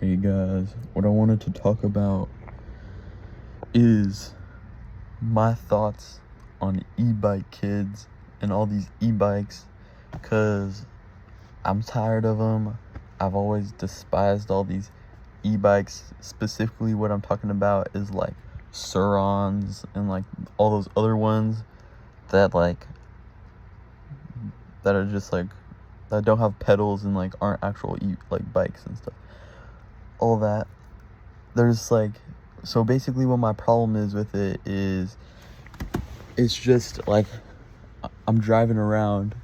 Hey guys, what I wanted to talk about is my thoughts on e-bike kids and all these e-bikes, because I'm tired of them. I've always despised all these e-bikes. Specifically what I'm talking about is like Surons and like all those other ones that are just like that don't have pedals and like aren't actual like bikes and stuff. All that. There's like, so basically what my problem is with it is it's just like I'm driving around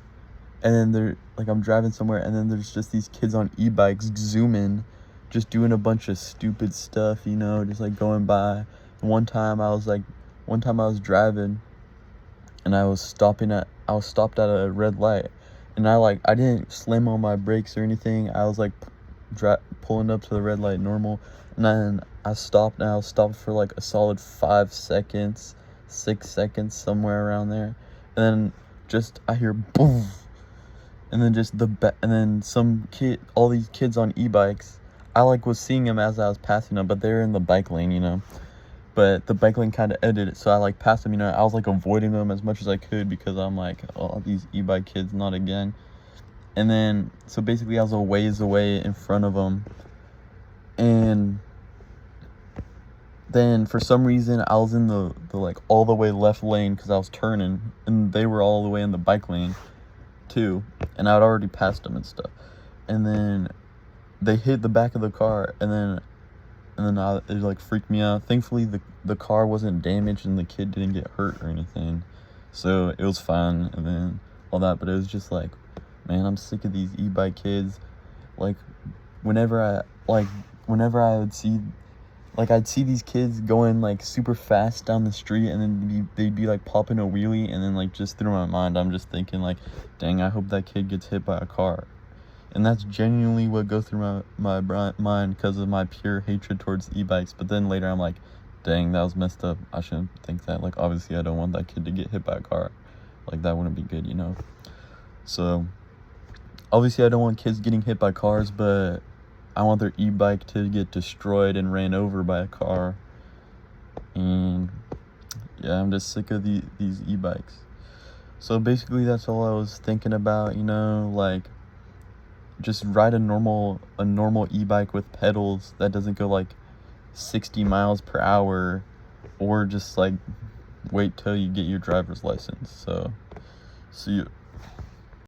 and then I'm driving somewhere and then there's just these kids on e-bikes zooming, just doing a bunch of stupid stuff, just like going by. One time I was driving and I was stopped at a red light, and I didn't slam on my brakes or anything. I was like pulling up to the red light normal, and then I stopped, and I was stopped for like a solid 5 seconds, 6 seconds, somewhere around there, and then just I hear boom, and then and then all these kids on e-bikes, I was seeing them as I was passing them, but they're in the bike lane, but the bike lane kind of ended it, so I passed them, I was avoiding them as much as I could because I'm like, oh, these e-bike kids, not again. And then, so basically I was a ways away in front of them, and then for some reason I was in the all the way left lane because I was turning, and they were all the way in the bike lane too, and I'd already passed them and stuff. And then they hit the back of the car, and then it freaked me out. Thankfully the car wasn't damaged and the kid didn't get hurt or anything, so it was fine, and then all that. But it was just like, man, I'm sick of these e-bike kids. Whenever I would see, I'd see these kids going super fast down the street, and then they'd be popping a wheelie, and then just through my mind I'm just thinking dang, I hope that kid gets hit by a car. And that's genuinely what goes through my mind because of my pure hatred towards e-bikes. But then later I'm like, dang, that was messed up. I shouldn't think that. Obviously I don't want that kid to get hit by a car. That wouldn't be good, So, obviously I don't want kids getting hit by cars, but I want their e-bike to get destroyed and ran over by a car. And yeah, I'm just sick of these e-bikes. So basically that's all I was thinking about, just ride a normal e-bike with pedals that doesn't go 60 miles per hour, or just wait till you get your driver's license. So see you.